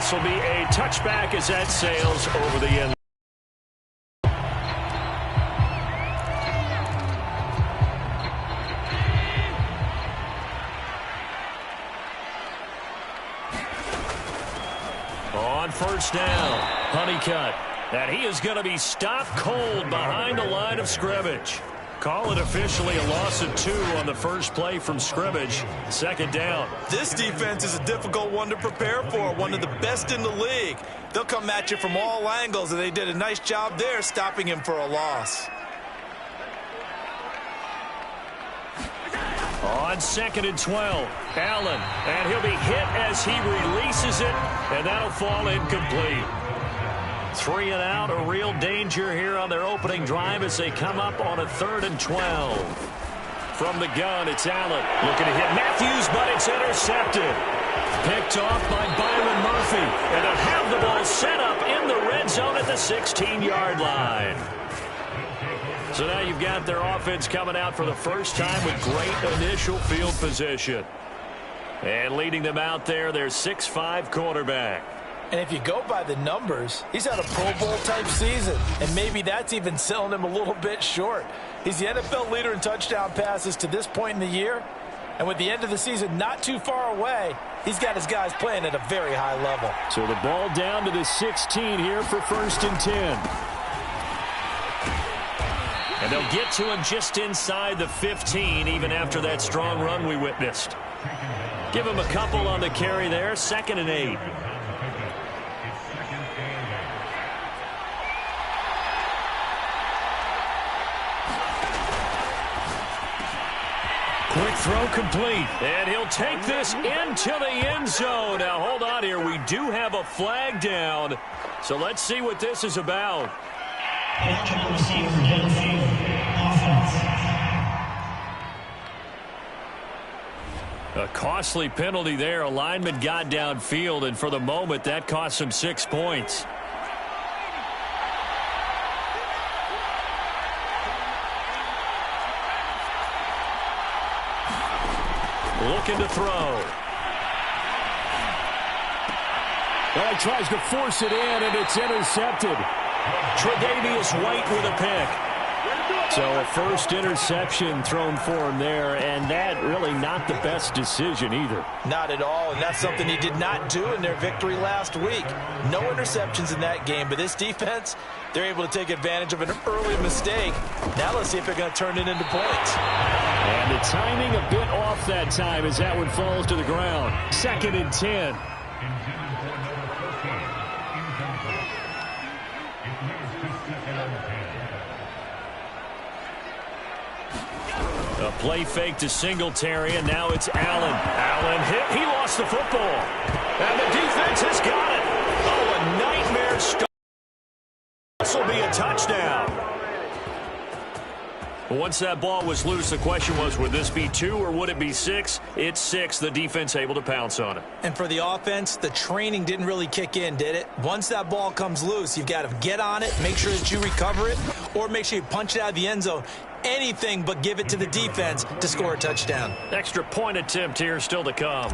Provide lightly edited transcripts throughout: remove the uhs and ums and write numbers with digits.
this will be a touchback as that sails over the end. On first down, Honeycutt. And he is going to be stopped cold behind the line of scrimmage. Call it officially a loss of 2 on the first play from scrimmage. Second down. This defense is a difficult one to prepare for, one of the best in the league. They'll come at you from all angles, and they did a nice job there stopping him for a loss. On 2nd and 12, Allen, and he'll be hit as he releases it, and that'll fall incomplete. 3 and out, a real danger here on their opening drive as they come up on a 3rd and 12. From the gun, it's Allen looking to hit Matthews, but it's intercepted. Picked off by Byron Murphy, and they'll have the ball set up in the red zone at the 16-yard line. So now you've got their offense coming out for the first time with great initial field position. And leading them out there, their 6'5" quarterback. And if you go by the numbers, he's had a Pro Bowl-type season, and maybe that's even selling him a little bit short. He's the NFL leader in touchdown passes to this point in the year, and with the end of the season not too far away, he's got his guys playing at a very high level. So the ball down to the 16 here for 1st and 10. And they'll get to him just inside the 15, even after that strong run we witnessed. Give him a couple on the carry there, 2nd and 8. Quick throw complete, and he'll take this into the end zone. Now, hold on here. We do have a flag down, so let's see what this is about. A costly penalty there. A lineman got downfield, and for the moment, that cost him 6 points. Looking to throw. Well, he tries to force it in, and it's intercepted. Tre'Davious White with a pick. So a first interception thrown for him there, and that really not the best decision either. Not at all, and that's something he did not do in their victory last week. No interceptions in that game, but this defense, they're able to take advantage of an early mistake. Now let's see if they're going to turn it into points. And the timing a bit off that time as that one falls to the ground. 2nd and 10. A play fake to Singletary, and now it's Allen. Allen hit. He lost the football. And the defense has got it. Oh, a nightmare start. This will be a touchdown. Once that ball was loose, the question was, would this be 2 or would it be 6? It's 6. The defense able to pounce on it. And for the offense, the training didn't really kick in, did it? Once that ball comes loose, you've got to get on it, make sure that you recover it, or make sure you punch it out of the end zone. Anything but give it to the defense to score a touchdown. Extra point attempt here still to come.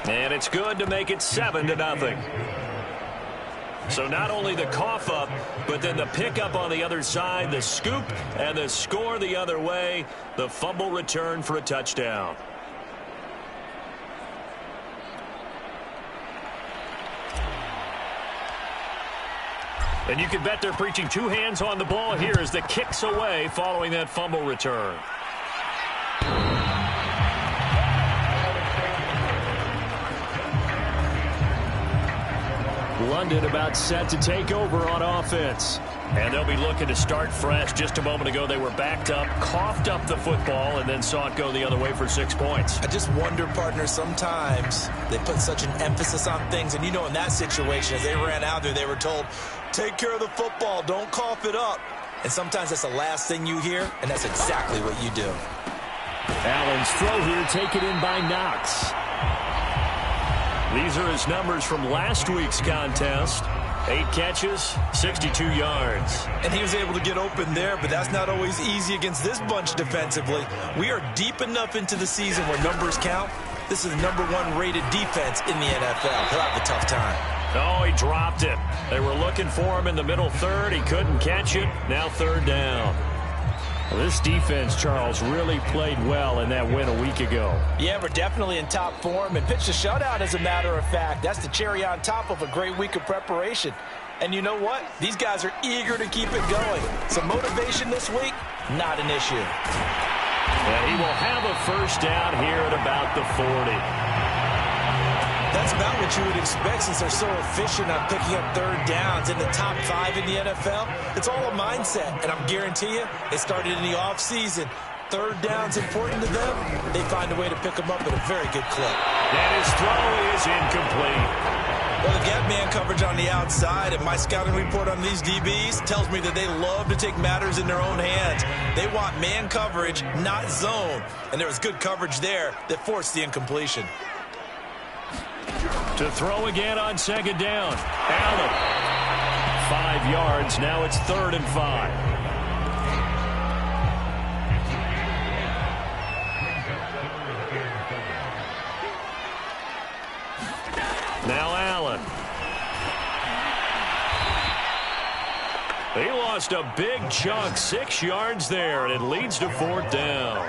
And it's good to make it 7-0. So not only the cough up, but then the pickup on the other side, the scoop, and the score the other way, the fumble return for a touchdown. And you can bet they're preaching 2 hands on the ball here as the kick's away following that fumble return. London about set to take over on offense. And they'll be looking to start fresh. Just a moment ago, they were backed up, coughed up the football, and then saw it go the other way for 6 points. I just wonder, partner, sometimes they put such an emphasis on things. And, you know, in that situation, as they ran out there, they were told, take care of the football, don't cough it up. And sometimes that's the last thing you hear, and that's exactly what you do. Allen's throw here taken in by Knox. These are his numbers from last week's contest. 8 catches, 62 yards. And he was able to get open there, but that's not always easy against this bunch defensively. We are deep enough into the season where numbers count. This is the #1 rated defense in the NFL. He'll have a tough time. Oh, he dropped it. They were looking for him in the middle third. He couldn't catch it. Now 3rd down. Well, this defense, Charles, really played well in that win a week ago. Yeah, we're definitely in top form and pitched a shutout, as a matter of fact. That's the cherry on top of a great week of preparation. And you know what? These guys are eager to keep it going. Some motivation this week, not an issue. And he will have a 1st down here at about the 40. That's about what you would expect since they're so efficient on picking up 3rd downs in the top 5 in the NFL. It's all a mindset, and I'm guarantee you, it started in the offseason. 3rd down's important to them. They find a way to pick them up at a very good clip. And his throw is incomplete. Well, they got man coverage on the outside, and my scouting report on these DBs tells me that they love to take matters in their own hands. They want man coverage, not zone. And there was good coverage there that forced the incompletion. To throw again on 2nd down. Allen. 5 yards. Now it's 3rd and 5. Now Allen. He lost a big chunk, 6 yards there, and it leads to 4th down.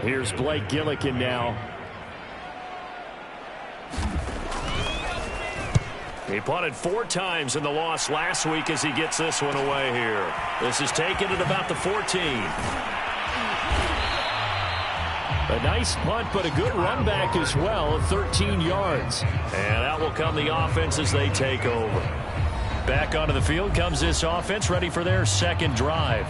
Here's Blake Gillikin now. He punted 4 times in the loss last week as he gets this one away here. This is taken at about the 14. A nice punt, but a good run back as well of 13 yards. And out will come the offense as they take over. Back onto the field comes this offense, ready for their 2nd drive.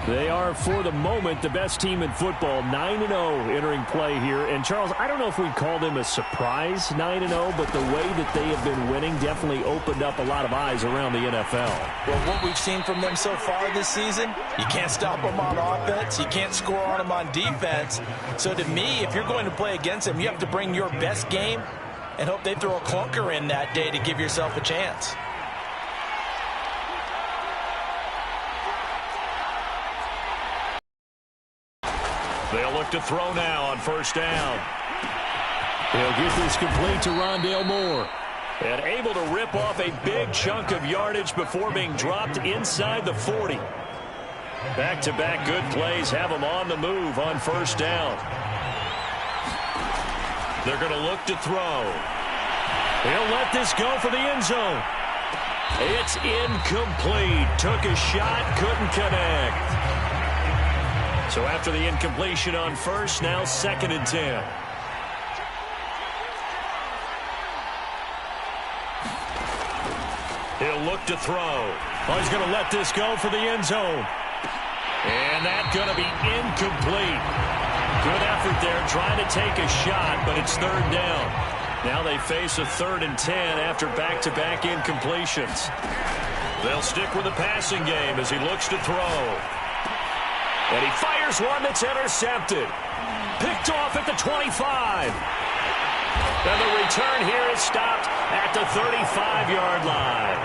They are, for the moment, the best team in football, 9-0 entering play here. And, Charles, I don't know if we'd call them a surprise 9-0, but the way that they have been winning definitely opened up a lot of eyes around the NFL. Well, what we've seen from them so far this season, you can't stop them on offense. You can't score on them on defense. So, to me, if you're going to play against them, you have to bring your best game and hope they throw a clunker in that day to give yourself a chance. They'll look to throw now on 1st down. He'll get this complete to Rondale Moore. And able to rip off a big chunk of yardage before being dropped inside the 40. Back-to-back good plays have him on the move on 1st down. They're going to look to throw. He'll let this go for the end zone. It's incomplete. Took a shot, couldn't connect. So after the incompletion on 1st, now 2nd and 10. He'll look to throw. Oh, he's going to let this go for the end zone. And that's going to be incomplete. Good effort there trying to take a shot, but it's 3rd down. Now they face a 3rd and 10 after back-to-back incompletions. They'll stick with the passing game as he looks to throw. And he fires one that's intercepted. Picked off at the 25. And the return here is stopped at the 35-yard line.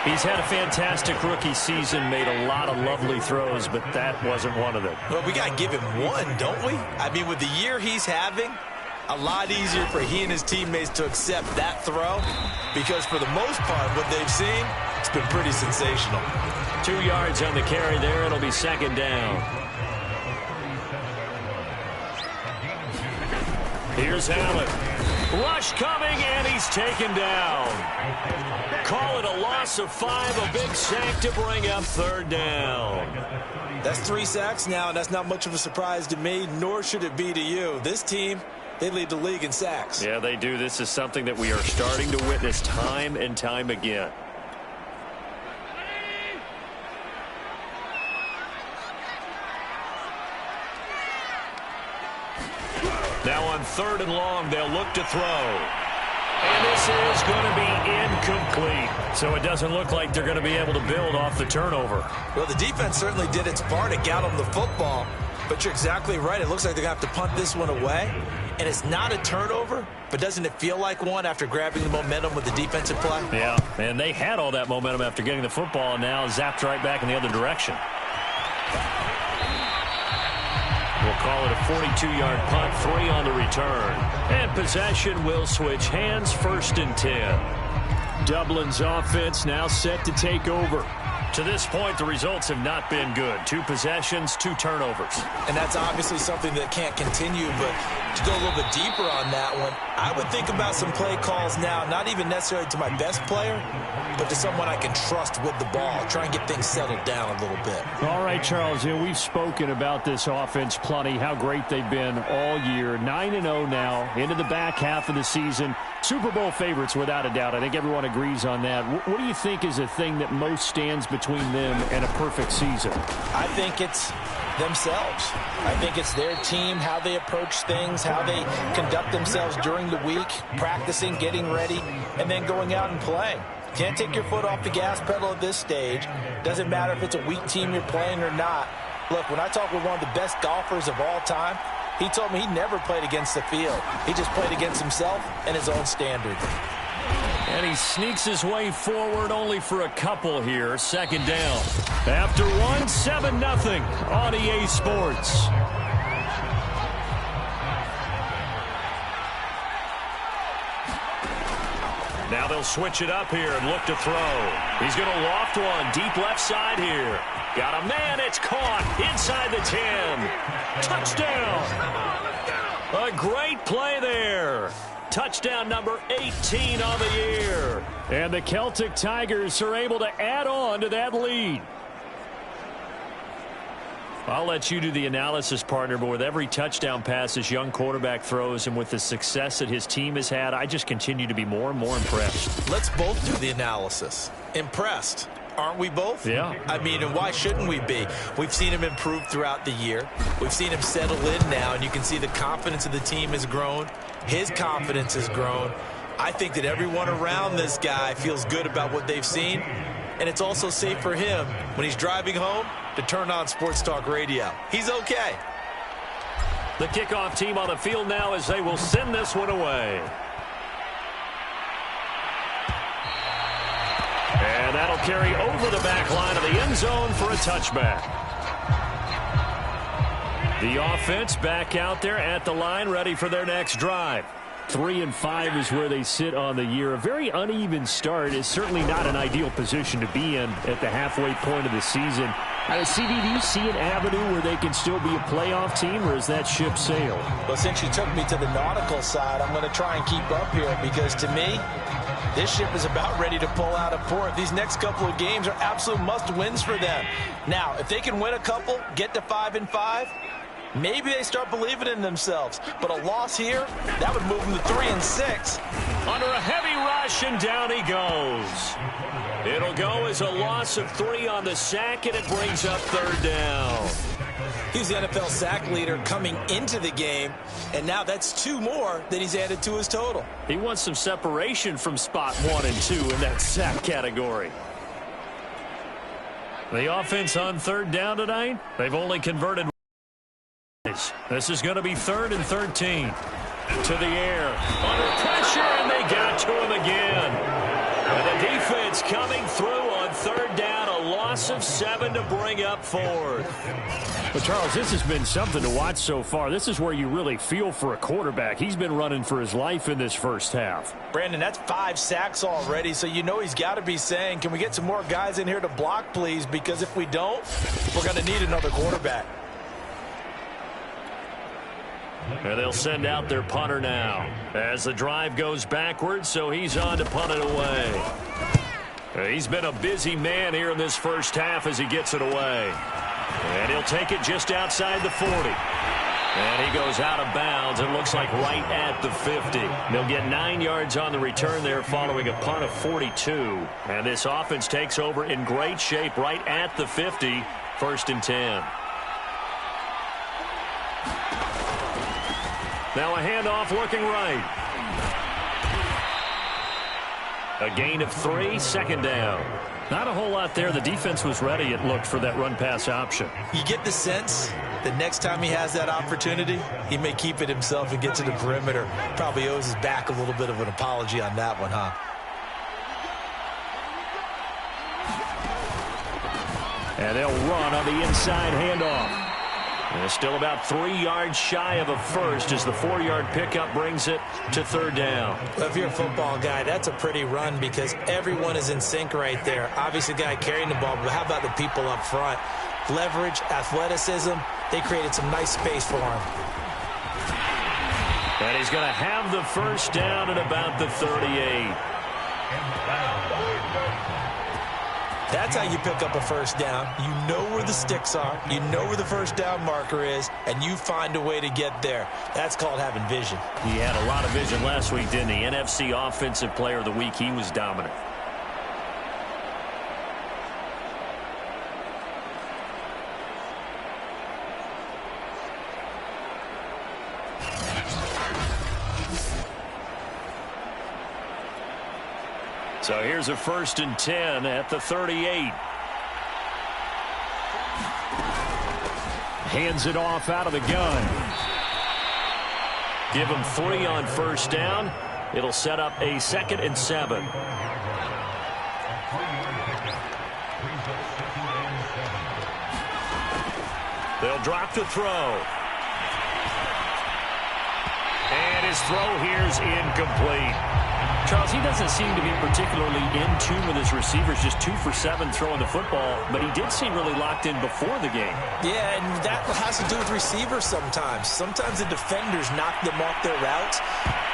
He's had a fantastic rookie season, made a lot of lovely throws, but that wasn't one of them. Well, we got to give him one, don't we? I mean, with the year he's having, a lot easier for he and his teammates to accept that throw because for the most part, what they've seen, it's been pretty sensational. 2 yards on the carry there. It'll be 2nd down. Here's Allen. Rush coming, and he's taken down. Call it a loss of 5, a big sack to bring up 3rd down. That's 3 sacks now, and that's not much of a surprise to me, nor should it be to you. This team, they lead the league in sacks. Yeah, they do. This is something that we are starting to witness time and time again. on 3rd and long. They'll look to throw. And this is going to be incomplete. So it doesn't look like they're going to be able to build off the turnover. Well, the defense certainly did its part to get them the football. But you're exactly right. It looks like they're going to have to punt this one away. And it's not a turnover, but doesn't it feel like one after grabbing the momentum with the defensive play? Yeah, and they had all that momentum after getting the football, and now zapped right back in the other direction. We'll call it a 42-yard punt, 3 on the return. And possession will switch hands, 1st and 10. Dublin's offense now set to take over. To this point, the results have not been good. 2 possessions, 2 turnovers. And that's obviously something that can't continue, but to go a little bit deeper on that one, I would think about some play calls now, not even necessarily to my best player, but to someone I can trust with the ball. Try and get things settled down a little bit. All right, Charles, we've spoken about this offense plenty, how great they've been all year. 9-0 now, into the back half of the season. Super Bowl favorites, without a doubt. I think everyone agrees on that. What do you think is the thing that most stands between them and a perfect season? I think it's themselves. I think it's their team, how they approach things, how they conduct themselves during the week, practicing, getting ready, and then going out and playing. Can't take your foot off the gas pedal at this stage. Doesn't matter if it's a weak team you're playing or not. Look, when I talk with one of the best golfers of all time, he told me he never played against the field. He just played against himself and his own standard. And he sneaks his way forward only for a couple here. 2nd down. After 1, 7-0 on EA Sports. Now they'll switch it up here and look to throw. He's going to loft one deep left side here. Got a man. It's caught inside the 10. Touchdown. A great play there. Touchdown number 18 on the year. And the Celtic Tigers are able to add on to that lead. I'll let you do the analysis, partner, but with every touchdown pass this young quarterback throws and with the success that his team has had, I just continue to be more and more impressed. Let's both do the analysis. Impressed. Aren't we both? Yeah. I mean, and why shouldn't we be? We've seen him improve throughout the year. We've seen him settle in now, and you can see the confidence of the team has grown. His confidence has grown. I think that everyone around this guy feels good about what they've seen, and it's also safe for him when he's driving home to turn on Sports Talk Radio. He's okay. The kickoff team on the field now as they will send this one away. And that'll carry over the back line of the end zone for a touchback. The offense back out there at the line, ready for their next drive. 3-5 is where they sit on the year. A very uneven start is certainly not an ideal position to be in at the halfway point of the season. CD, do you see an avenue where they can still be a playoff team, or is that ship sailed? Well, since you took me to the nautical side, I'm going to try and keep up here because, to me, this ship is about ready to pull out of port. These next couple of games are absolute must-wins for them. Now, if they can win a couple, get to 5-5, maybe they start believing in themselves. But a loss here, that would move them to 3-6. Under a heavy rush, and down he goes. It'll go as a loss of 3 on the sack, and it brings up 3rd down. He's the NFL sack leader coming into the game, and now that's 2 more that he's added to his total. He wants some separation from spot 1 and 2 in that sack category. The offense on 3rd down tonight, they've only converted. This is going to be 3rd and 13. To the air. Under pressure, and they got to him again. And the defense coming through on 3rd down. A loss of 7 to bring up 4th. Well, Charles, this has been something to watch so far. This is where you really feel for a quarterback. He's been running for his life in this first half. Brandon, that's 5 sacks already, so you know he's got to be saying, can we get some more guys in here to block, please? Because if we don't, we're going to need another quarterback. And they'll send out their punter now as the drive goes backwards, so he's on to punt it away. He's been a busy man here in this first half as he gets it away. And he'll take it just outside the 40. And he goes out of bounds. It looks like right at the 50. They'll get 9 yards on the return there following a punt of 42. And this offense takes over in great shape right at the 50. 1st and 10. Now a handoff looking right. A gain of 3, second down. Not a whole lot there. The defense was ready, it looked, for that run-pass option. You get the sense that next time he has that opportunity, he may keep it himself and get to the perimeter. Probably owes his back a little bit of an apology on that one, huh? And they'll run on the inside handoff. And it's still about 3 yards shy of a first as the 4-yard pickup brings it to third down. Well, if you're a football guy, that's a pretty run because everyone is in sync right there. Obviously, the guy carrying the ball, but how about the people up front? Leverage, athleticism, they created some nice space for him. And he's going to have the first down at about the 38. That's how you pick up a first down. You know where the sticks are. You know where the first down marker is, and you find a way to get there. That's called having vision. He had a lot of vision last week, didn't he? NFC Offensive Player of the Week. He was dominant. So here's a 1st and 10 at the 38. Hands it off out of the gun. Give him 3 on first down. It'll set up a 2nd and 7. They'll drop the throw. And his throw here's incomplete. Charles, he doesn't seem to be particularly in tune with his receivers, just 2 for 7 throwing the football, but he did seem really locked in before the game. Yeah, and that has to do with receivers sometimes. Sometimes the defenders knock them off their routes,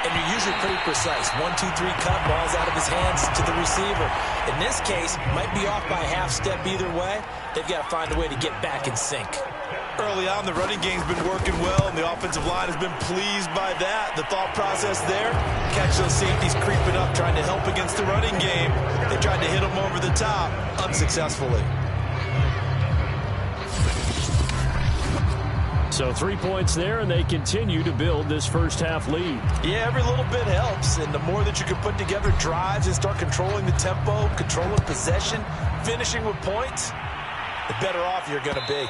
and you're usually pretty precise. 1, 2, 3 cut, balls out of his hands to the receiver. In this case, might be off by a half step either way. They've got to find a way to get back in sync. Early on, the running game's been working well, and the offensive line has been pleased by that. The thought process there, catch those safeties creeping up, trying to help against the running game. They tried to hit them over the top, unsuccessfully. So 3 points there, and they continue to build this first half lead. Yeah, every little bit helps, and the more that you can put together drives and start controlling the tempo, controlling possession, finishing with points, the better off you're going to be.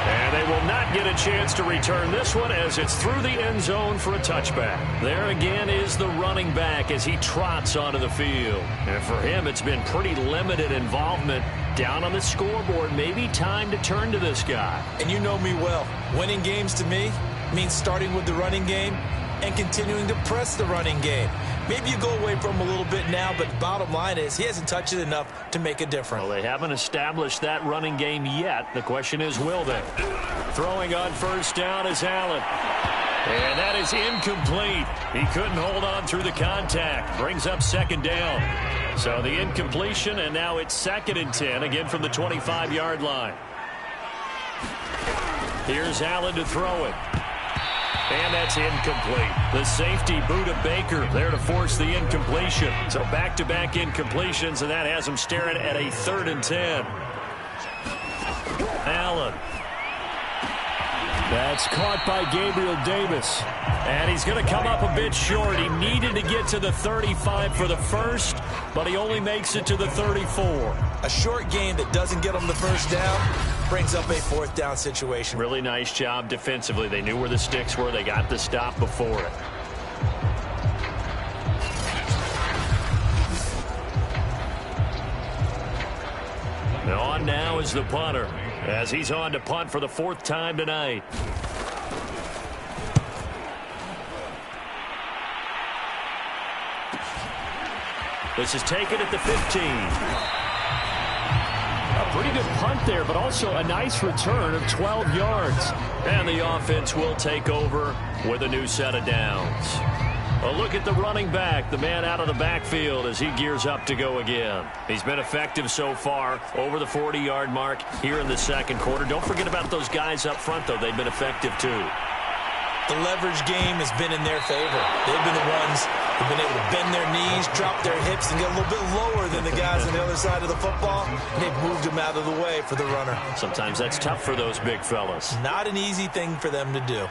And they will not get a chance to return this one as it's through the end zone for a touchback. There again is the running back as he trots onto the field. And for him, it's been pretty limited involvement down on the scoreboard. Maybe time to turn to this guy. And you know me well. Winning games to me means starting with the running game and continuing to press the running game. Maybe you go away from him a little bit now, but the bottom line is he hasn't touched it enough to make a difference. Well, they haven't established that running game yet. The question is, will they? Throwing on first down is Allen. And that is incomplete. He couldn't hold on through the contact. Brings up 2nd down. So the incompletion, and now it's 2nd and 10, again from the 25-yard line. Here's Allen to throw it. And that's incomplete. The safety, Buda Baker, there to force the incompletion. So back-to-back incompletions, and that has him staring at a 3rd and 10. Allen. That's caught by Gabriel Davis. And he's going to come up a bit short. He needed to get to the 35 for the first, but he only makes it to the 34. A short game that doesn't get him the first down brings up a 4th down situation. Really nice job defensively. They knew where the sticks were. They got the stop before it. And on now is the punter, as he's on to punt for the 4th time tonight. This is taken at the 15. A pretty good punt there, but also a nice return of 12 yards. And the offense will take over with a new set of downs. A look at the running back, the man out of the backfield as he gears up to go again. He's been effective so far, over the 40-yard mark here in the 2nd quarter. Don't forget about those guys up front, though. They've been effective, too. The leverage game has been in their favor. They've been the ones who've been able to bend their knees, drop their hips, and get a little bit lower than the guys on the other side of the football. And they've moved them out of the way for the runner. Sometimes that's tough for those big fellas. Not an easy thing for them to do.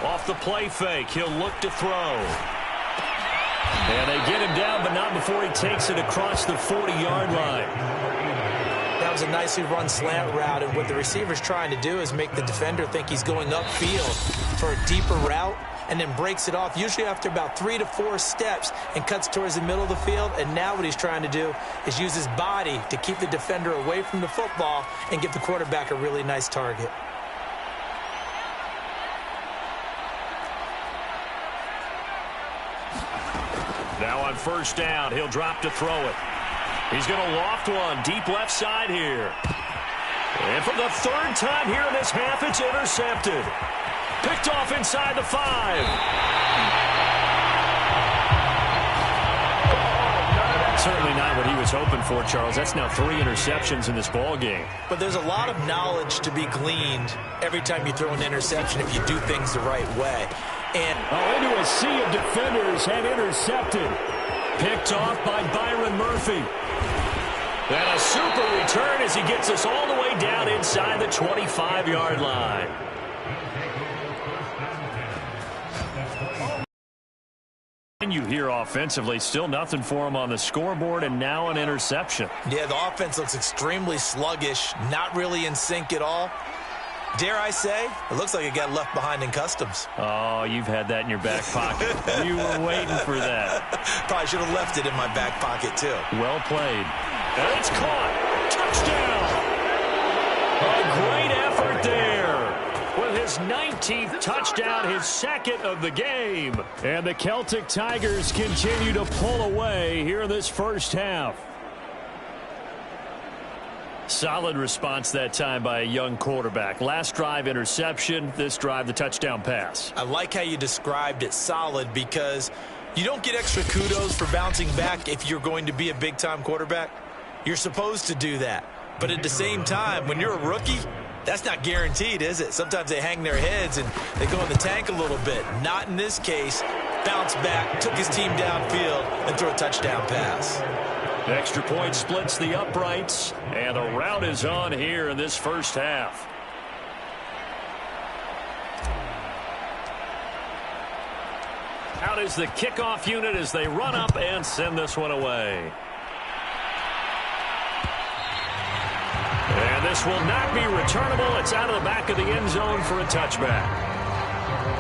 Off the play fake, he'll look to throw. And they get him down, but not before he takes it across the 40-yard line. That was a nicely run slant route, and what the receiver's trying to do is make the defender think he's going upfield for a deeper route, and then breaks it off, usually after about 3 to 4 steps, and cuts towards the middle of the field. And now what he's trying to do is use his body to keep the defender away from the football and give the quarterback a really nice target. Now on first down, he'll drop to throw it. He's going to loft one deep left side here. And for the third time here in this half, it's intercepted. Picked off inside the 5. Certainly not what he was hoping for, Charles. That's now 3 interceptions in this ball game. But there's a lot of knowledge to be gleaned every time you throw an interception if you do things the right way. And into a sea of defenders and intercepted. Picked off by Byron Murphy. And a super return as he gets us all the way down inside the 25-yard line. You hear offensively, still nothing for him on the scoreboard, and now an interception. Yeah, the offense looks extremely sluggish, not really in sync at all. Dare I say, it looks like it got left behind in customs. Oh, you've had that in your back pocket. You were waiting for that. Probably should have left it in my back pocket, too. Well played. And it's caught. Touchdown. A great effort there. With his 19th touchdown, his second of the game. And the Celtic Tigers continue to pull away here in this first half. Solid response that time by a young quarterback. Last drive, interception. This drive, the touchdown pass. I like how you described it, solid, because you don't get extra kudos for bouncing back if you're going to be a big-time quarterback. You're supposed to do that. But at the same time, when you're a rookie, that's not guaranteed, is it? Sometimes they hang their heads and they go in the tank a little bit. Not in this case. Bounced back, took his team downfield, and threw a touchdown pass. Extra point splits the uprights, and a rout is on here in this first half. Out is the kickoff unit as they run up and send this one away. And this will not be returnable. It's out of the back of the end zone for a touchback.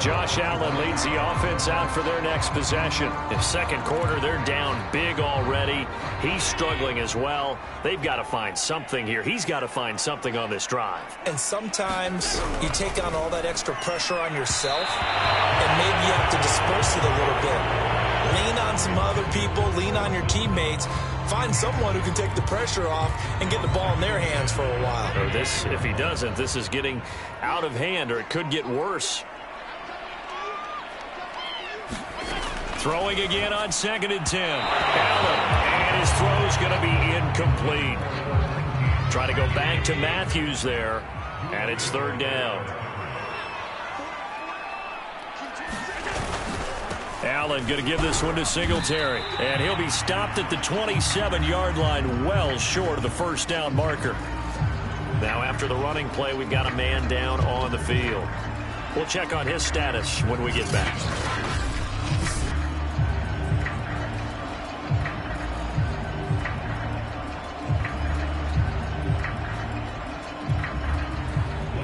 Josh Allen leads the offense out for their next possession. In second quarter, they're down big already. He's struggling as well. They've got to find something here. He's got to find something on this drive. And sometimes you take on all that extra pressure on yourself, and maybe you have to disperse it a little bit. Lean on some other people. Lean on your teammates. Find someone who can take the pressure off and get the ball in their hands for a while. Or this, if he doesn't, this is getting out of hand, or it could get worse. Throwing again on 2nd and 10. Allen, and his throw's going to be incomplete. Trying to go back to Matthews there, and it's 3rd down. Allen going to give this one to Singletary, and he'll be stopped at the 27-yard line, well short of the first down marker. Now after the running play, we've got a man down on the field. We'll check on his status when we get back.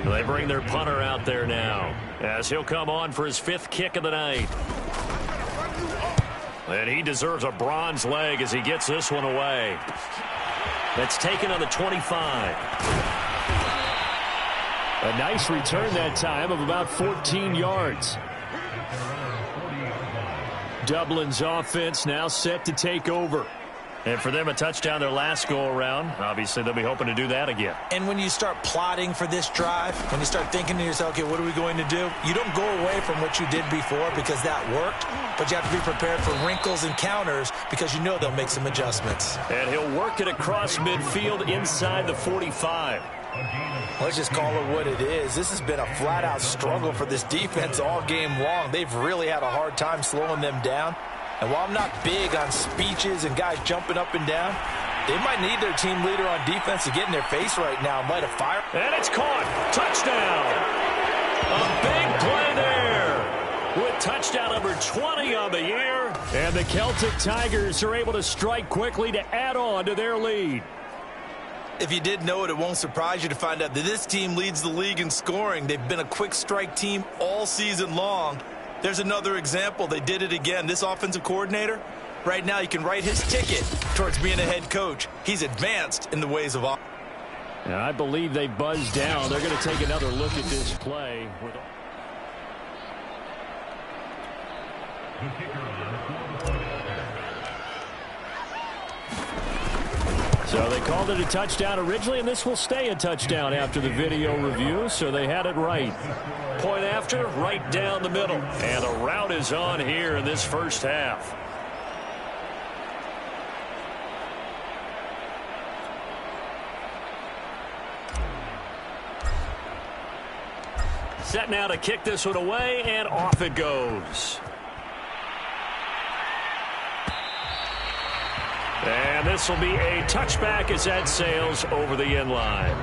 They bring their punter out there now as he'll come on for his 5th kick of the night. And he deserves a bronze leg as he gets this one away. That's taken on the 25. A nice return that time of about 14 yards. Dublin's offense now set to take over. And for them, a touchdown their last go-around. Obviously, they'll be hoping to do that again. And when you start plotting for this drive, when you start thinking to yourself, okay, what are we going to do? You don't go away from what you did before because that worked, but you have to be prepared for wrinkles and counters because you know they'll make some adjustments. And he'll work it across midfield inside the 45. Let's just call it what it is. This has been a flat-out struggle for this defense all game long. They've really had a hard time slowing them down. And while I'm not big on speeches and guys jumping up and down, they might need their team leader on defense to get in their face right now and light a fire. And it's caught. Touchdown. A big play there. touchdown number 20 on the year. And the Celtic Tigers are able to strike quickly to add on to their lead. If you didn't know it, it won't surprise you to find out that this team leads the league in scoring. They've been a quick strike team all season long. There's another example. They did it again. This offensive coordinator, right now, you can write his ticket towards being a head coach. He's advanced in the ways of offense. And I believe they buzzed down. They're going to take another look at this play. So they called it a touchdown originally, and this will stay a touchdown after the video review, so they had it right. Point after, right down the middle. And the route is on here in this first half. Set now to kick this one away, and off it goes. And this will be a touchback as that sails over the end line.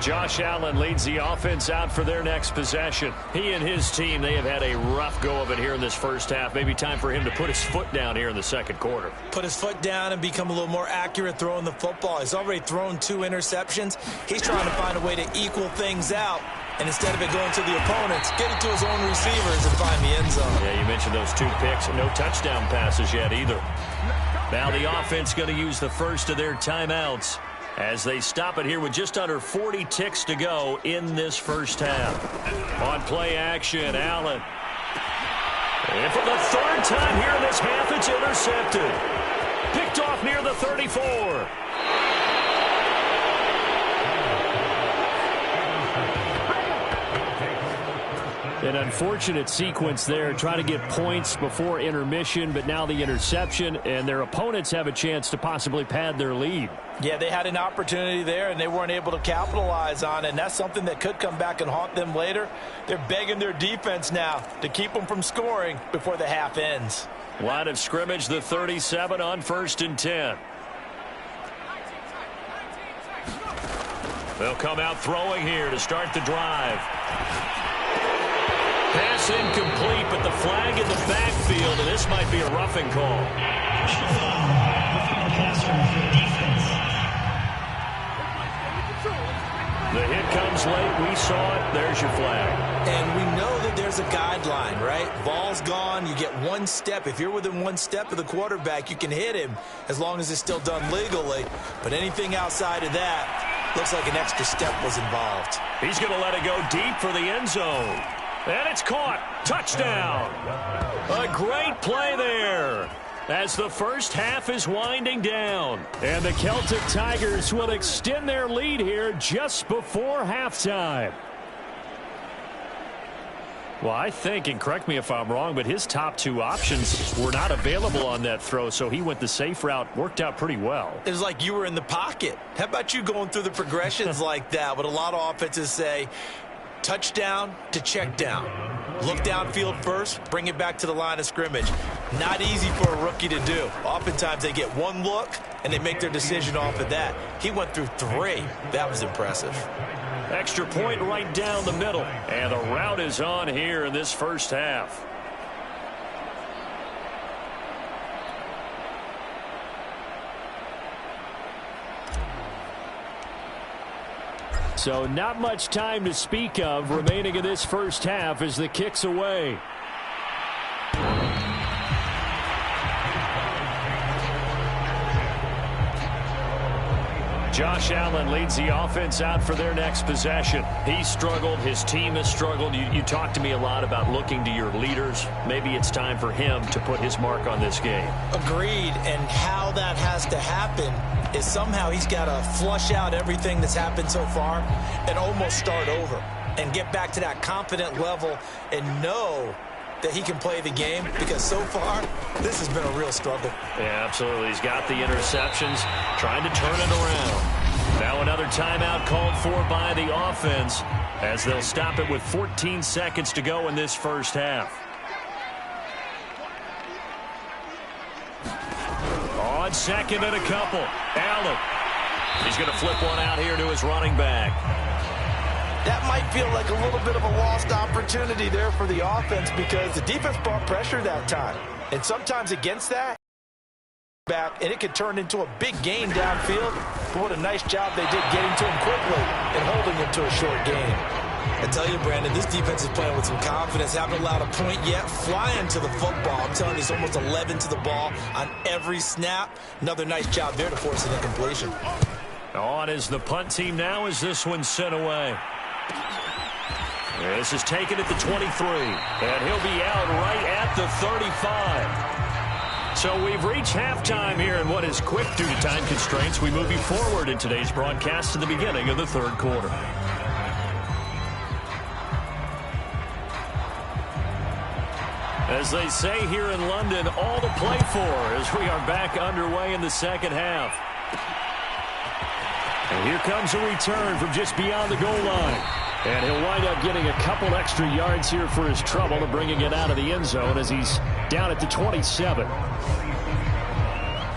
Josh Allen leads the offense out for their next possession. He and his team, they have had a rough go of it here in this first half. Maybe time for him to put his foot down here in the second quarter. Put his foot down and become a little more accurate throwing the football. He's already thrown 2 interceptions. He's trying to find a way to equal things out. And instead of it going to the opponents, get it to his own receivers and find the end zone. Yeah, you mentioned those 2 picks. No touchdown passes yet either. Now the offense going to use the first of their timeouts as they stop it here with just under 40 ticks to go in this first half. On play action, Allen. And for the 3rd time here in this half, it's intercepted. Picked off near the 34. An unfortunate sequence there, trying to get points before intermission, but now the interception, and their opponents have a chance to possibly pad their lead. Yeah, they had an opportunity there, and they weren't able to capitalize on it, and that's something that could come back and haunt them later. They're begging their defense now to keep them from scoring before the half ends. Line of scrimmage, the 37 on 1st and 10. They'll come out throwing here to start the drive. Pass incomplete, but the flag in the backfield, and this might be a roughing call. The hit comes late. We saw it. There's your flag. And we know that there's a guideline, right? Ball's gone. You get 1 step. If you're within 1 step of the quarterback, you can hit him as long as it's still done legally. But anything outside of that, looks like an extra step was involved. He's going to let it go deep for the end zone. And it's caught. Touchdown. A great play there as the first half is winding down. And the Celtic Tigers will extend their lead here just before halftime. Well, I think, and correct me if I'm wrong, but his top 2 options were not available on that throw, so he went the safe route. Worked out pretty well. It was like you were in the pocket. How about you going through the progressions like that? What a lot of offenses say, touchdown to check down. Look downfield first, bring it back to the line of scrimmage. Not easy for a rookie to do. Oftentimes they get 1 look, and they make their decision off of that. He went through 3. That was impressive. Extra point right down the middle. And the route is on here in this first half. So not much time to speak of remaining in this first half as the kick's away. Josh Allen leads the offense out for their next possession. He struggled. His team has struggled. You talked to me a lot about looking to your leaders. Maybe it's time for him to put his mark on this game. Agreed. And how that has to happen is somehow he's got to flush out everything that's happened so far and almost start over and get back to that confident level and know that he can play the game, because so far this has been a real struggle. Yeah, absolutely. He's got the interceptions, trying to turn it around. Now another timeout called for by the offense as they'll stop it with 14 seconds to go in this first half. On 2nd and a couple, Allen. He's going to flip one out here to his running back. That might feel like a little bit of a lost opportunity there for the offense because the defense brought pressure that time. And sometimes against that, back, and it could turn into a big gain downfield. But what a nice job they did getting to him quickly and holding him to a short gain. I tell you, Brandon, this defense is playing with some confidence. Haven't allowed a point yet. Flying to the football. I'm telling you, it's almost 11 to the ball on every snap. Another nice job there to force an incompletion. On is the punt team now as this one's sent away. This is taken at the 23, and he'll be out right at the 35. So we've reached halftime here in what is quick due to time constraints. We move you forward in today's broadcast to the beginning of the third quarter. As they say here in London, all to play for as we are back underway in the second half. And here comes a return from just beyond the goal line. And he'll wind up getting a couple extra yards here for his trouble and bringing it out of the end zone as he's down at the 27.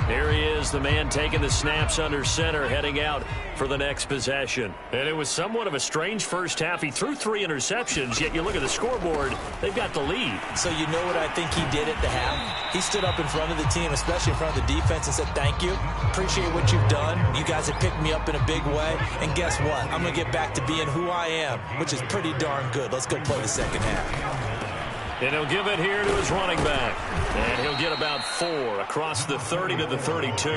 Here he is, the man taking the snaps under center, heading out for the next possession. And it was somewhat of a strange first half. He threw 3 interceptions, yet you look at the scoreboard, they've got the lead. So you know what I think he did at the half? He stood up in front of the team, especially in front of the defense, and said, thank you. Appreciate what you've done. You guys have picked me up in a big way. And guess what? I'm going to get back to being who I am, which is pretty darn good. Let's go play the second half. And he'll give it here to his running back. And he'll get about 4 across the 30 to the 32.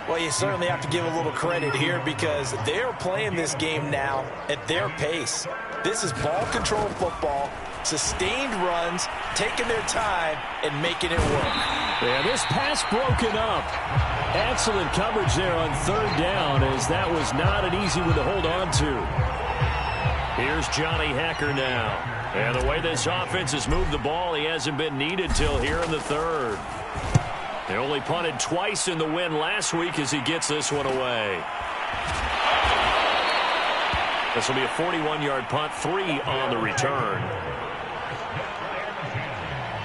Well, you certainly have to give a little credit here because they're playing this game now at their pace. This is ball control football, sustained runs, taking their time, and making it work. Yeah, this pass broken up. Excellent coverage there on third down as that was not an easy one to hold on to. Here's Johnny Hacker now. And the way this offense has moved the ball, he hasn't been needed till here in the third. They only punted twice in the win last week as he gets this one away. This will be a 41-yard punt, 3 on the return.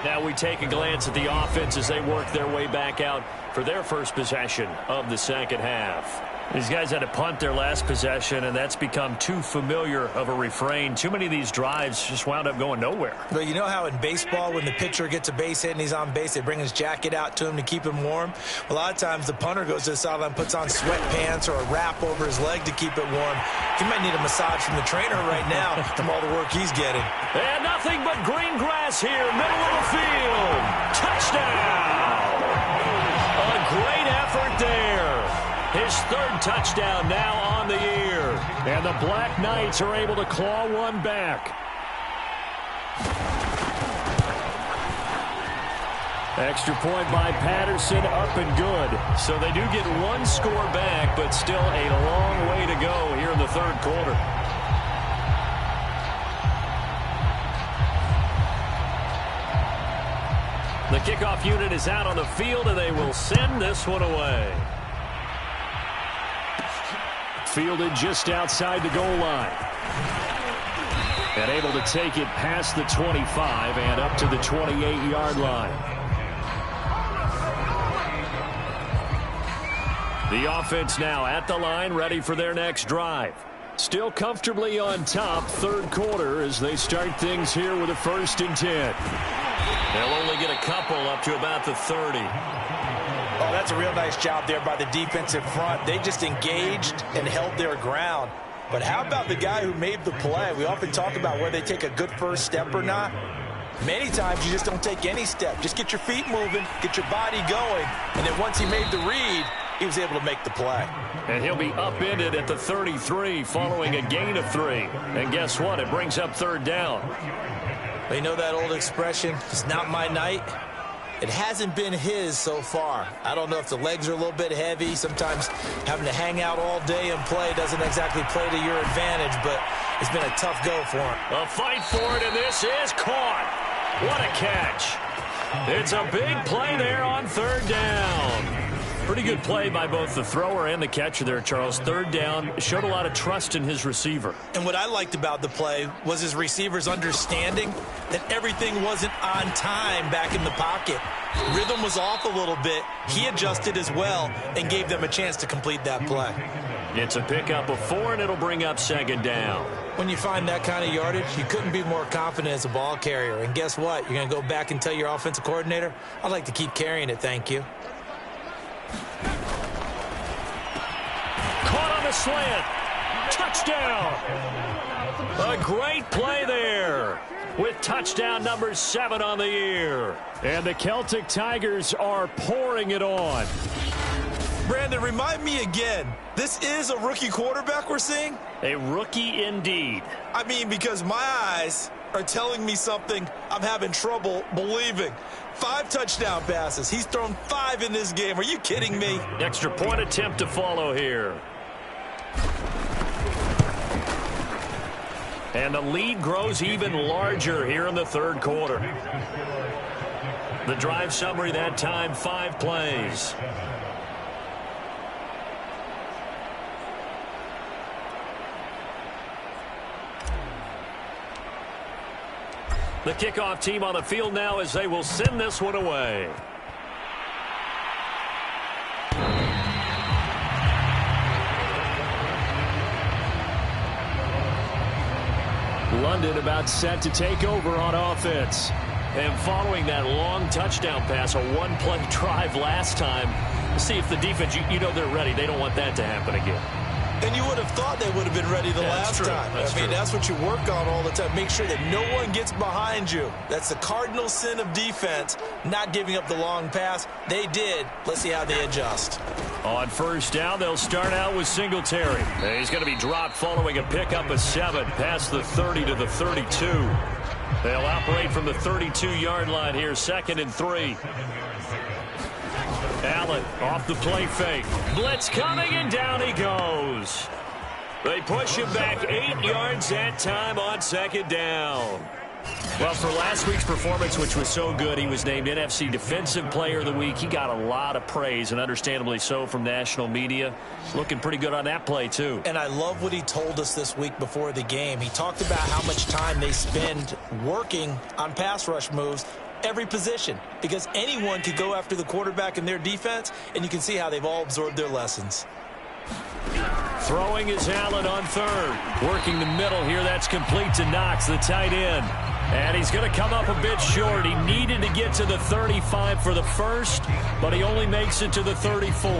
Now we take a glance at the offense as they work their way back out for their first possession of the second half. These guys had to punt their last possession, and that's become too familiar of a refrain. Too many of these drives just wound up going nowhere. But you know how in baseball, when the pitcher gets a base hit and he's on base, they bring his jacket out to him to keep him warm? Well, a lot of times the punter goes to the sideline, puts on sweatpants or a wrap over his leg to keep it warm. He might need a massage from the trainer right now from all the work he's getting. And nothing but green grass here, middle of the field. Touchdown! A great effort there. His third touchdown now on the year. And the Black Knights are able to claw one back. Extra point by Patterson, up and good. So they do get one score back, but still a long way to go here in the third quarter. The kickoff unit is out on the field, and they will send this one away. Fielded just outside the goal line. And able to take it past the 25 and up to the 28-yard line. The offense now at the line, ready for their next drive. Still comfortably on top, third quarter, as they start things here with a 1st and 10. They'll only get a couple up to about the 30. Oh, that's a real nice job there by the defensive front. They just engaged and held their ground. But how about the guy who made the play? We often talk about whether they take a good first step or not. Many times you just don't take any step. Just get your feet moving, get your body going, and then once he made the read, he was able to make the play. And he'll be upended at the 33 following a gain of 3. And guess what? It brings up third down. You know that old expression, it's not my night? It hasn't been his so far. I don't know if the legs are a little bit heavy. Sometimes having to hang out all day and play doesn't exactly play to your advantage, but it's been a tough go for him. A fight for it, and this is caught. What a catch. It's a big play there on third down. Pretty good play by both the thrower and the catcher there, Charles. Third down, showed a lot of trust in his receiver. And what I liked about the play was his receivers understanding that everything wasn't on time back in the pocket. Rhythm was off a little bit. He adjusted as well and gave them a chance to complete that play. It's a pickup of 4, and it'll bring up second down. When you find that kind of yardage, you couldn't be more confident as a ball carrier. And guess what? You're going to go back and tell your offensive coordinator, I'd like to keep carrying it, thank you. Caught on the slant. Touchdown. A great play there with touchdown number 7 on the year. And the Celtic Tigers are pouring it on. Brandon, remind me again, this is a rookie quarterback we're seeing? A rookie indeed. I mean, because my eyes are telling me something I'm having trouble believing. 5 touchdown passes. He's thrown 5 in this game. Are you kidding me? Extra point attempt to follow here. And the lead grows even larger here in the third quarter. The drive summary that time, 5 plays. The kickoff team on the field now as they will send this one away. London about set to take over on offense. And following that long touchdown pass, a one-play drive last time, see if the defense, you know they're ready. They don't want that to happen again. And you would have thought they would have been ready the last time. I mean, that's what you work on all the time. Make sure that no one gets behind you. That's the cardinal sin of defense, not giving up the long pass. They did. Let's see how they adjust. On first down, they'll start out with Singletary. He's going to be dropped following a pickup of 7 past the 30 to the 32. They'll operate from the 32-yard line here, 2nd and 3. Allen off the play fake. Blitz coming, and down he goes. They push him back 8 yards that time on 2nd down. Well, for last week's performance, which was so good, he was named NFC Defensive Player of the Week. He got a lot of praise, and understandably so, from national media. Looking pretty good on that play, too. And I love what he told us this week before the game. He talked about how much time they spend working on pass rush moves, every position, because anyone could go after the quarterback in their defense, and you can see how they've all absorbed their lessons. Throwing is Allen on 3rd. Working the middle here. That's complete to Knox, the tight end. And he's going to come up a bit short. He needed to get to the 35 for the first, but he only makes it to the 34.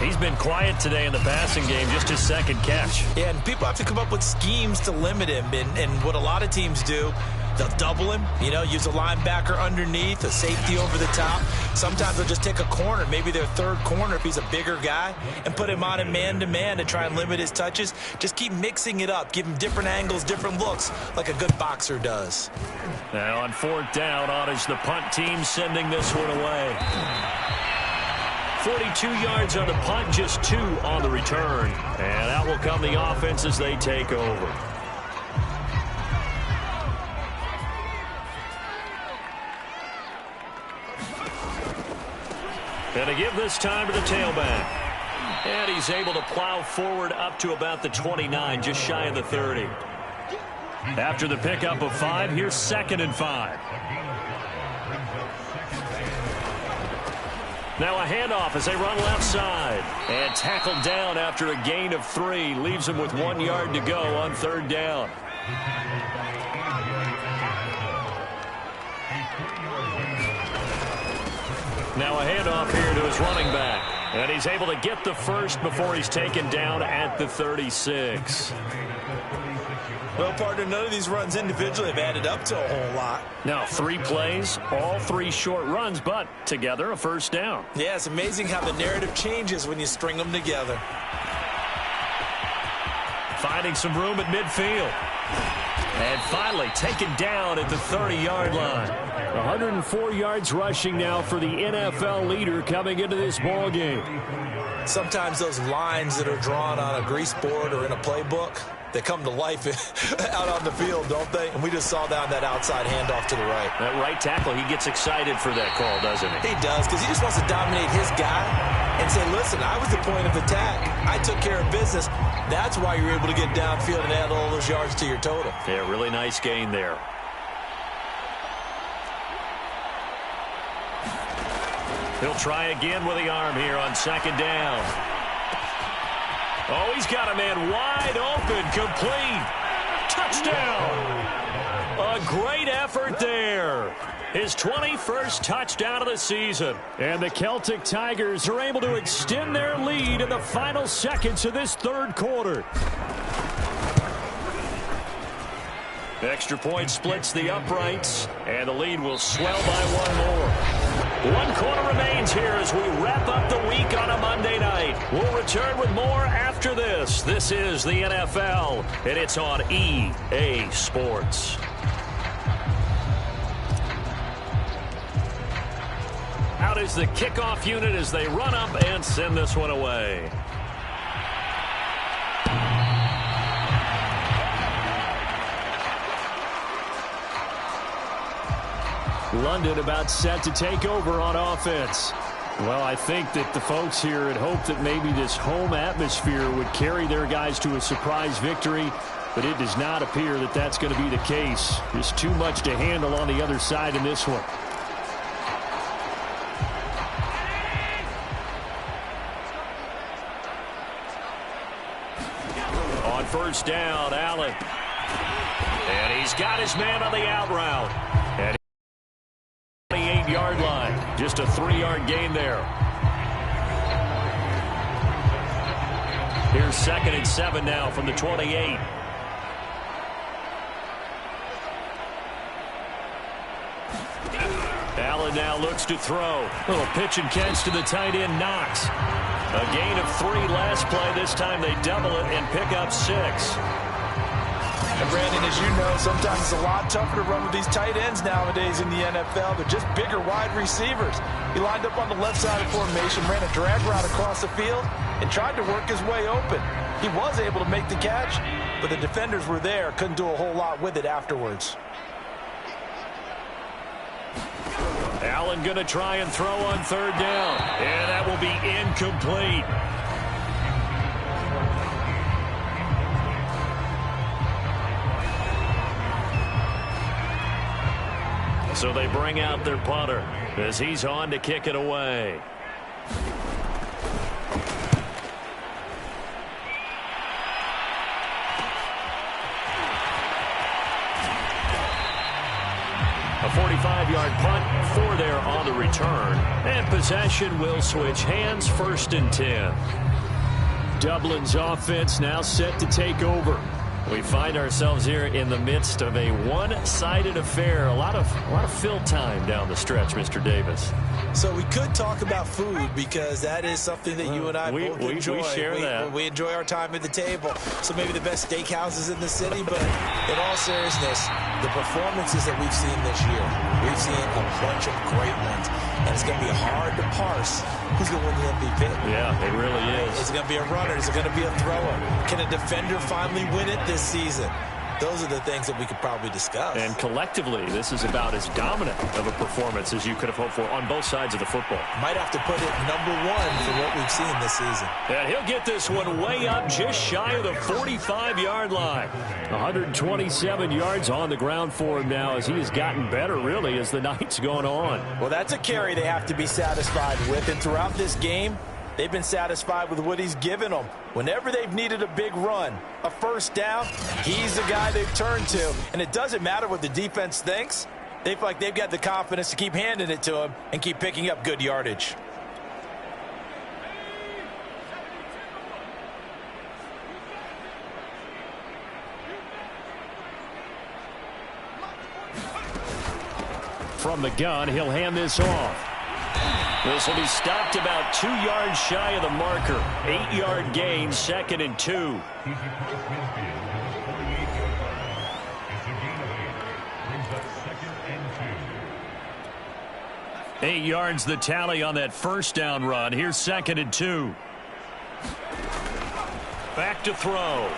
He's been quiet today in the passing game, just his 2nd catch. Yeah, and people have to come up with schemes to limit him, and what a lot of teams do, they'll double him, use a linebacker underneath, a safety over the top. Sometimes they'll just take a corner, maybe their 3rd corner if he's a bigger guy, and put him on a man-to-man to try and limit his touches. Just keep mixing it up, give him different angles, different looks, like a good boxer does. Now on 4th down, on is the punt team sending this one away. 42 yards on the punt, just 2 on the return. And out will come the offense as they take over. And to give this time to the tailback. And he's able to plow forward up to about the 29, just shy of the 30. After the pickup of 5, here's 2nd and 5. Now a handoff as they run left side. And tackled down after a gain of 3. Leaves him with 1 yard to go on 3rd down. Now a handoff here to his running back. And he's able to get the first before he's taken down at the 36. Well, partner, none of these runs individually have added up to a whole lot. Now 3 plays, all 3 short runs, but together a first down. Yeah, it's amazing how the narrative changes when you string them together. Finding some room at midfield. And finally taken down at the 30-yard line. 104 yards rushing now for the NFL leader coming into this ball game. Sometimes those lines that are drawn on a grease board or in a playbook, they come to life out on the field, don't they? And we just saw that outside handoff to the right. That right tackle, he gets excited for that call, doesn't he? He does, because he just wants to dominate his guy and say, listen, I was the point of attack. I took care of business. That's why you're able to get downfield and add all those yards to your total. Yeah, really nice gain there. He'll try again with the arm here on 2nd down. Oh, he's got a man wide open, complete. Touchdown. A great effort there. His 21st touchdown of the season. And the Celtic Tigers are able to extend their lead in the final seconds of this third quarter. Extra point splits the uprights, and the lead will swell by one more. 1 quarter remains here as we wrap up the week on a Monday night. We'll return with more after this. This is the NFL, and it's on EA Sports. Out is the kickoff unit as they run up and send this one away. London about set to take over on offense. Well, I think that the folks here had hoped that maybe this home atmosphere would carry their guys to a surprise victory, but it does not appear that that's going to be the case. There's too much to handle on the other side in this one. On first down, Allen. And he's got his man on the out route. And 28-yard line. Just a 3-yard gain there. Here's 2nd and 7 now from the 28. Allen now looks to throw. Little pitch and catch to the tight end, Knox. A gain of 3 last play. This time they double it and pick up 6. And Brandon, as you know, sometimes it's a lot tougher to run with these tight ends nowadays in the NFL. They're just bigger wide receivers. He lined up on the left side of formation, ran a drag route across the field, and tried to work his way open. He was able to make the catch, but the defenders were there, couldn't do a whole lot with it afterwards. Allen going to try and throw on 3rd down, and that will be incomplete. So they bring out their punter as he's on to kick it away. A 45-yard punt, 4 there on the return. And possession will switch hands, 1st and 10. Dublin's offense now set to take over. We find ourselves here in the midst of a one-sided affair. A lot of fill time down the stretch, Mr. Davis. So we could talk about food because that is something that you and I both enjoy. We share that. We enjoy our time at the table. So maybe the best steakhouses in the city, but in all seriousness, the performances that we've seen this year, we've seen a bunch of great ones. And it's going to be hard to parse who's going to win the MVP. Yeah, it really is. Is it going to be a runner? Is it going to be a thrower? Can a defender finally win it this season? Those are the things that we could probably discuss. And collectively, this is about as dominant of a performance as you could have hoped for on both sides of the football. Might have to put it #1 for what we've seen this season. And he'll get this one way up just shy of the 45-yard line. 127 yards on the ground for him now as he has gotten better, really, as the night's gone on. Well, that's a carry they have to be satisfied with. And throughout this game, they've been satisfied with what he's given them. Whenever they've needed a big run, a 1st down, he's the guy they've turned to. And it doesn't matter what the defense thinks. They feel like they've got the confidence to keep handing it to him and keep picking up good yardage. From the gun, he'll hand this off. This will be stopped about 2 yards shy of the marker. 8-yard gain, 2nd and 2. 8 yards the tally on that 1st down run. Here's 2nd and 2. Back to throw.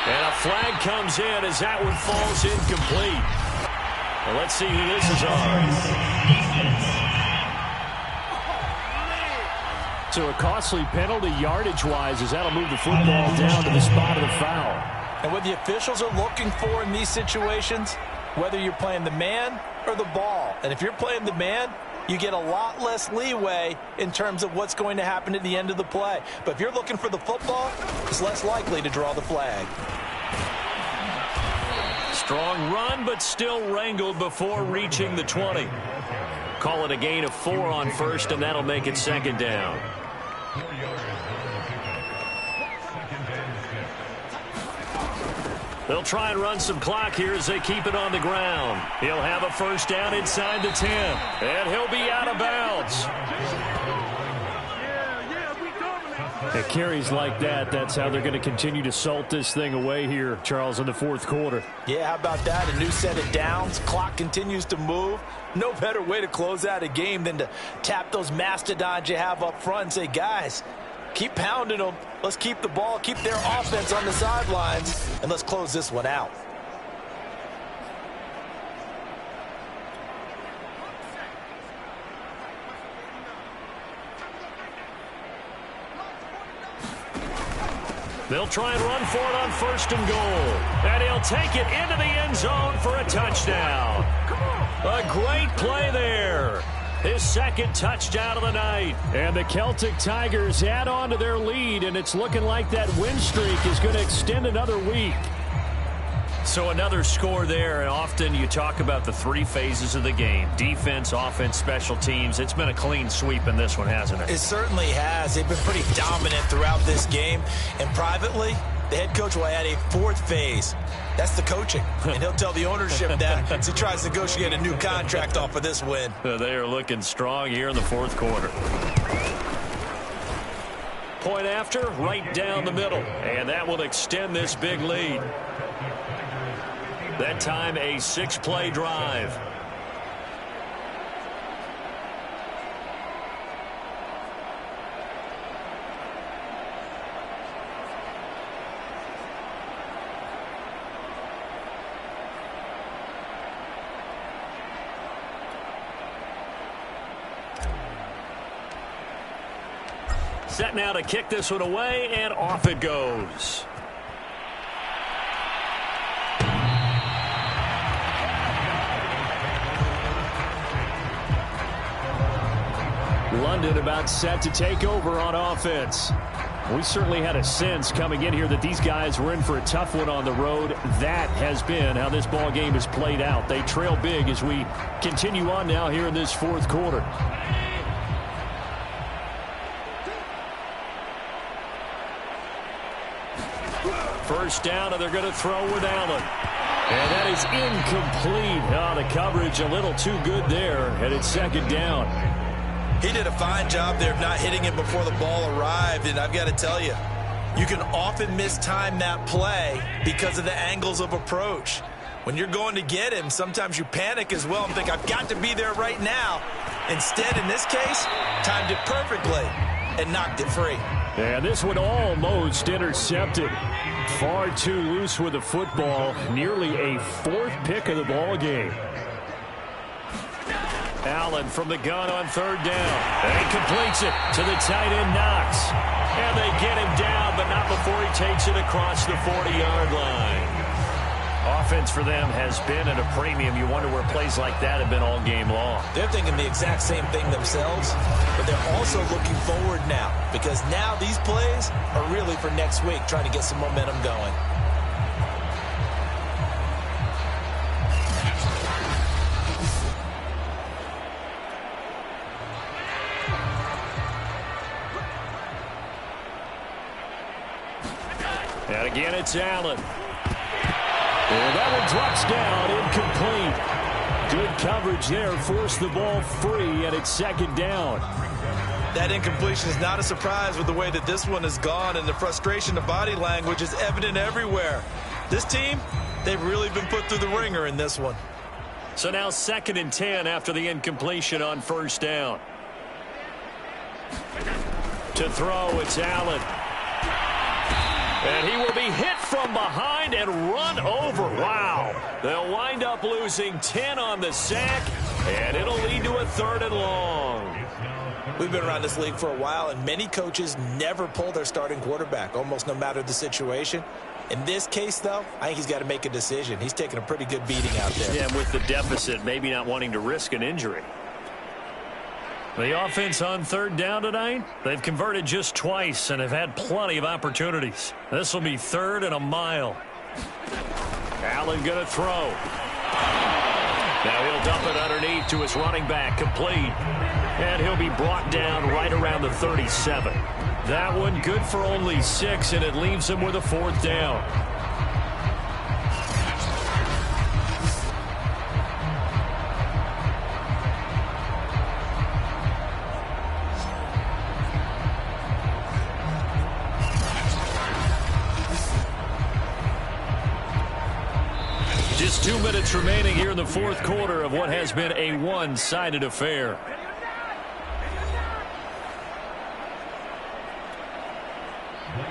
And a flag comes in as that one falls incomplete. Well, let's see who this is on. So a costly penalty yardage-wise as that'll move the football down to the spot of the foul. And what the officials are looking for in these situations, whether you're playing the man or the ball, and if you're playing the man, you get a lot less leeway in terms of what's going to happen at the end of the play. But if you're looking for the football, it's less likely to draw the flag. Strong run, but still wrangled before reaching the 20. Call it a gain of 4 on first, and that'll make it second down. They'll try and run some clock here as they keep it on the ground. He'll have a first down inside the 10, and he'll be out of bounds. At carries like that, that's how they're going to continue to salt this thing away here, Charles, in the fourth quarter. Yeah, how about that? A new set of downs. Clock continues to move. No better way to close out a game than to tap those mastodons you have up front and say, guys, keep pounding them. Let's keep the ball, keep their offense on the sidelines, and let's close this one out. They'll try and run for it on first and goal. And he'll take it into the end zone for a touchdown. A great play there. His second touchdown of the night. And the Celtic Tigers add on to their lead, and it's looking like that win streak is going to extend another week. So another score there, and often you talk about the 3 phases of the game. Defense, offense, special teams. It's been a clean sweep in this one, hasn't it? It certainly has. They've been pretty dominant throughout this game. And privately, the head coach will add a 4th phase. That's the coaching. And he'll tell the ownership that as he tries to negotiate a new contract off of this win. They are looking strong here in the fourth quarter. Point after, right down the middle. And that will extend this big lead. That time, a 6-play drive. Set now to kick this one away, and off it goes. London about set to take over on offense. We certainly had a sense coming in here that these guys were in for a tough one on the road. That has been how this ball game has played out. They trail big as we continue on now here in this fourth quarter. First down, and they're going to throw with Allen. And that is incomplete. Oh, the coverage a little too good there, and it's second down. He did a fine job there of not hitting him before the ball arrived, and I've got to tell you, you can often mistime that play because of the angles of approach. When you're going to get him, sometimes you panic as well and think, I've got to be there right now. Instead, in this case, timed it perfectly and knocked it free. And this one almost intercepted. Far too loose with the football. Nearly a 4th pick of the ball game. Allen from the gun on 3rd down. And he completes it to the tight end, Knox. And they get him down, but not before he takes it across the 40-yard line. Offense for them has been at a premium. You wonder where plays like that have been all game long. They're thinking the exact same thing themselves, but they're also looking forward now because now these plays are really for next week, trying to get some momentum going. And again, it's Allen. And that one drops down, incomplete. Good coverage there, forced the ball free, and it's second down. That incompletion is not a surprise with the way that this one has gone, and the frustration of body language is evident everywhere. This team, they've really been put through the ringer in this one. So now 2nd and 10 after the incompletion on first down. To throw, it's Allen. And he will be hit from behind and run over. Wow. They'll wind up losing 10 on the sack, and it'll lead to a 3rd and long. We've been around this league for a while, and many coaches never pull their starting quarterback, almost no matter the situation. In this case, though, I think he's got to make a decision. He's taking a pretty good beating out there. Yeah, with the deficit, maybe not wanting to risk an injury. The offense on third down tonight, they've converted just twice and have had plenty of opportunities. This will be 3rd and a mile. Allen going to throw. Now he'll dump it underneath to his running back, complete. And he'll be brought down right around the 37. That one good for only 6, and it leaves him with a 4th down. Just 2 minutes remaining here in the 4th quarter of what has been a one-sided affair.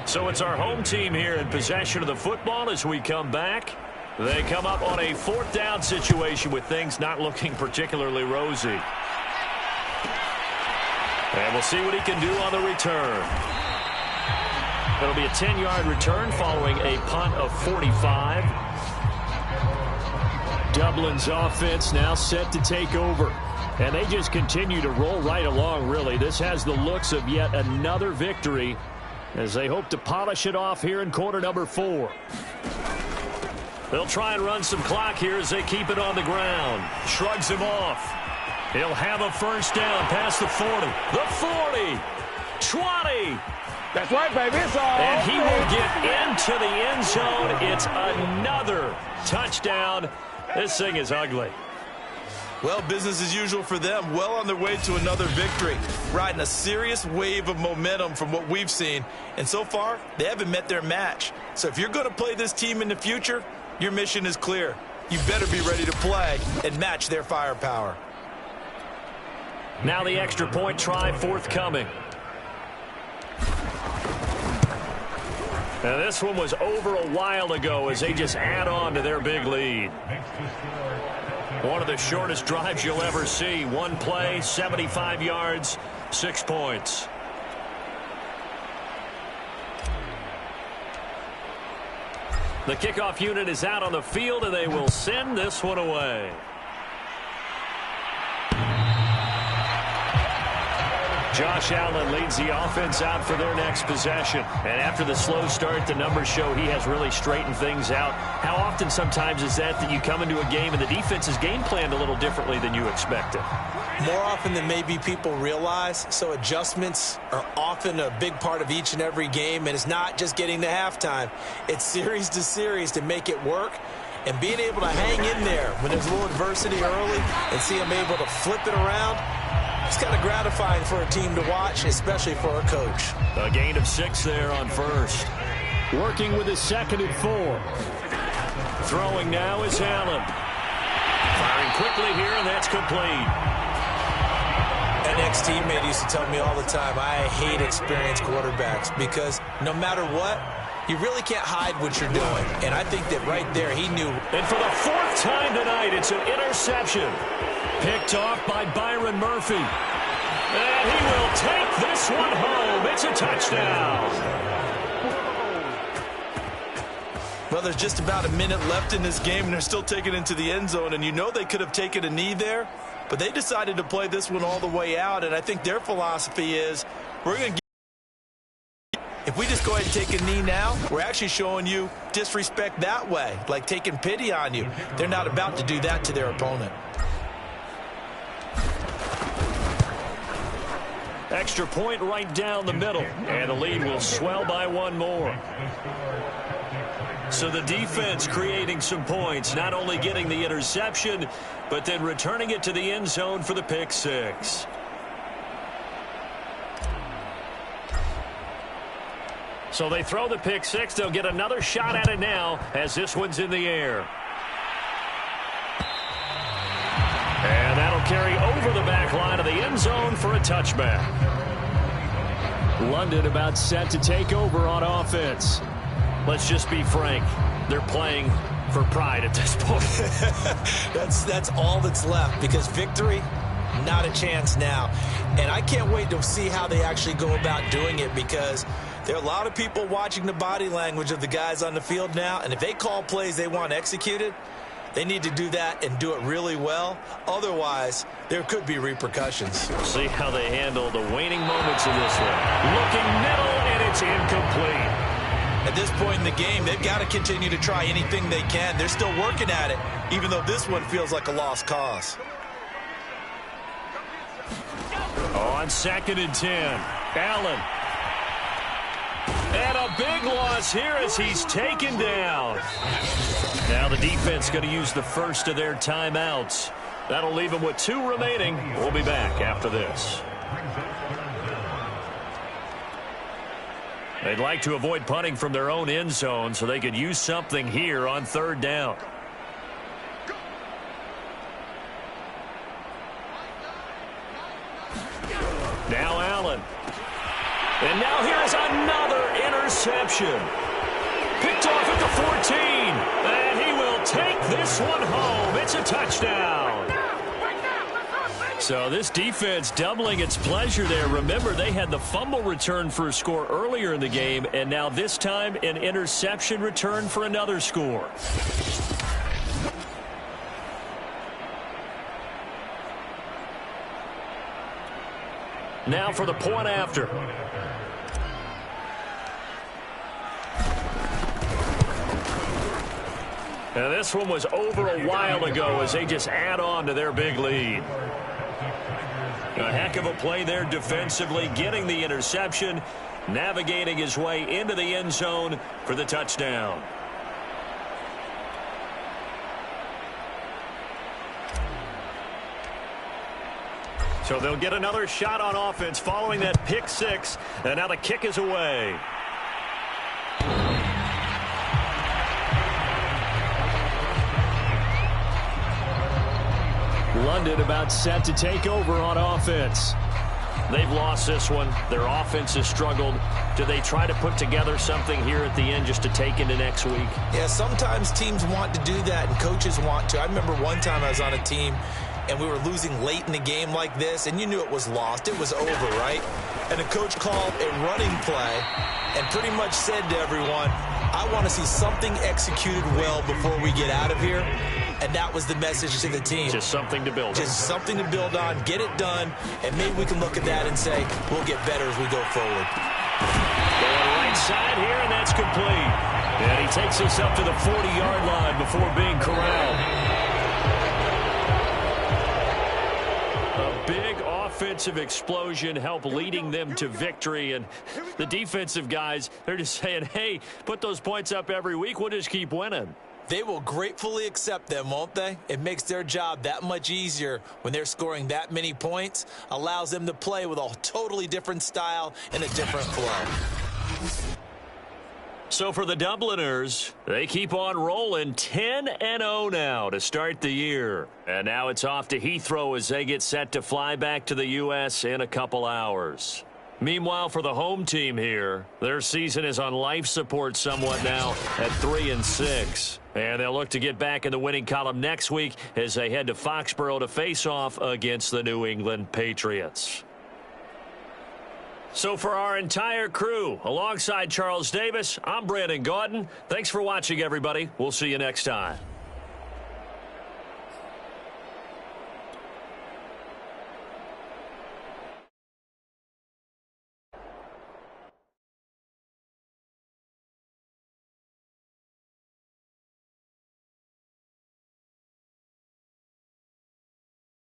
So it's our home team here in possession of the football as we come back. They come up on a 4th down situation with things not looking particularly rosy. And we'll see what he can do on the return. It'll be a 10-yard return following a punt of 45. Dublin's offense now set to take over. And they just continue to roll right along, really. This has the looks of yet another victory as they hope to polish it off here in quarter number 4. They'll try and run some clock here as they keep it on the ground. Shrugs him off. He'll have a 1st down past the 40. The 40. 20. That's right, baby. It's all and he will get into the end zone. It's another touchdown. This thing is ugly. Well, business as usual for them. Well on their way to another victory. Riding a serious wave of momentum from what we've seen. And so far, they haven't met their match. So if you're going to play this team in the future, your mission is clear. You better be ready to play and match their firepower. Now the extra point try forthcoming. Now this one was over a while ago as they just add on to their big lead. One of the shortest drives you'll ever see. One play, 75 yards, 6 points. The kickoff unit is out on the field, and they will send this one away. Josh Allen leads the offense out for their next possession. And after the slow start, the numbers show he has really straightened things out. How often sometimes is that you come into a game and the defense is game planned a little differently than you expected? More often than maybe people realize. So adjustments are often a big part of each and every game. And it's not just getting to halftime. It's series to series to make it work. And being able to hang in there when there's a little adversity early and see them able to flip it around, it's kind of gratifying for a team to watch, especially for a coach. A gain of 6 there on first. Working with his 2nd and 4. Throwing now is Allen. Firing quickly here, and that's complete. An ex-teammate used to tell me all the time, I hate experienced quarterbacks because no matter what, you really can't hide what you're doing. And I think that right there he knew. And for the 4th time tonight, it's an interception. Picked off by Byron Murphy. And he will take this one home. It's a touchdown. Well, there's just about a minute left in this game, and they're still taking it into the end zone. And you know they could have taken a knee there, but they decided to play this one all the way out. And I think their philosophy is, we're going to if we just go ahead and take a knee now, we're actually showing you disrespect that way, like taking pity on you. They're not about to do that to their opponent. Extra point right down the middle, and the lead will swell by 1 more. So the defense creating some points, not only getting the interception, but then returning it to the end zone for the pick 6. So they throw the pick 6. They'll get another shot at it now as this one's in the air. And that'll carry over the back line of the end zone for a touchback. London about set to take over on offense. Let's just be frank. They're playing for pride at this point. That's all that's left because victory, not a chance now. And I can't wait to see how they actually go about doing it because there are a lot of people watching the body language of the guys on the field now. And if they call plays they want executed, They need to do that and do it really well. Otherwise, there could be repercussions. See how they handle the waning moments in this one. Looking middle, and it's incomplete. At this point in the game, they've got to continue to try anything they can. They're still working at it, even though this one feels like a lost cause. On 2nd and 10, Allen. And a big loss here as he's taken down. Now the defense going to use the first of their timeouts. That'll leave them with 2 remaining. We'll be back after this. They'd like to avoid punting from their own end zone so they could use something here on 3rd down. Now Allen. And now here's another interception. Picked off at the 14. And he will take this one home. It's a touchdown. So this defense doubling its pleasure there. Remember, they had the fumble return for a score earlier in the game, and now this time an interception return for another score. Now for the point after. And this one was over a while ago as they just add on to their big lead. A heck of a play there defensively, getting the interception, navigating his way into the end zone for the touchdown. So they'll get another shot on offense following that pick 6, and now the kick is away. London about set to take over on offense. They've lost this one. Their offense has struggled. Do they try to put together something here at the end just to take into next week? Yeah, sometimes teams want to do that and coaches want to. I remember one time I was on a team and we were losing late in the game like this, and you knew it was lost. It was over, right? And the coach called a running play and pretty much said to everyone, I want to see something executed well before we get out of here. And that was the message to the team. Just something to build on. Just something to build on, get it done, and maybe we can look at that and say, we'll get better as we go forward. Going right side here, and that's complete. And he takes us up to the 40-yard line before being corralled. A big offensive explosion helped leading them to victory. And the defensive guys, they're just saying, hey, put those points up every week. We'll just keep winning. They will gratefully accept them, won't they? It makes their job that much easier when they're scoring that many points. Allows them to play with a totally different style and a different flow. So for the Dubliners, they keep on rolling 10-0 now to start the year. And now it's off to Heathrow as they get set to fly back to the U.S. in a couple hours. Meanwhile, for the home team here, their season is on life support somewhat now at 3-6. And they'll look to get back in the winning column next week as they head to Foxborough to face off against the New England Patriots. So for our entire crew, alongside Charles Davis, I'm Brandon Gaudin. Thanks for watching, everybody. We'll see you next time.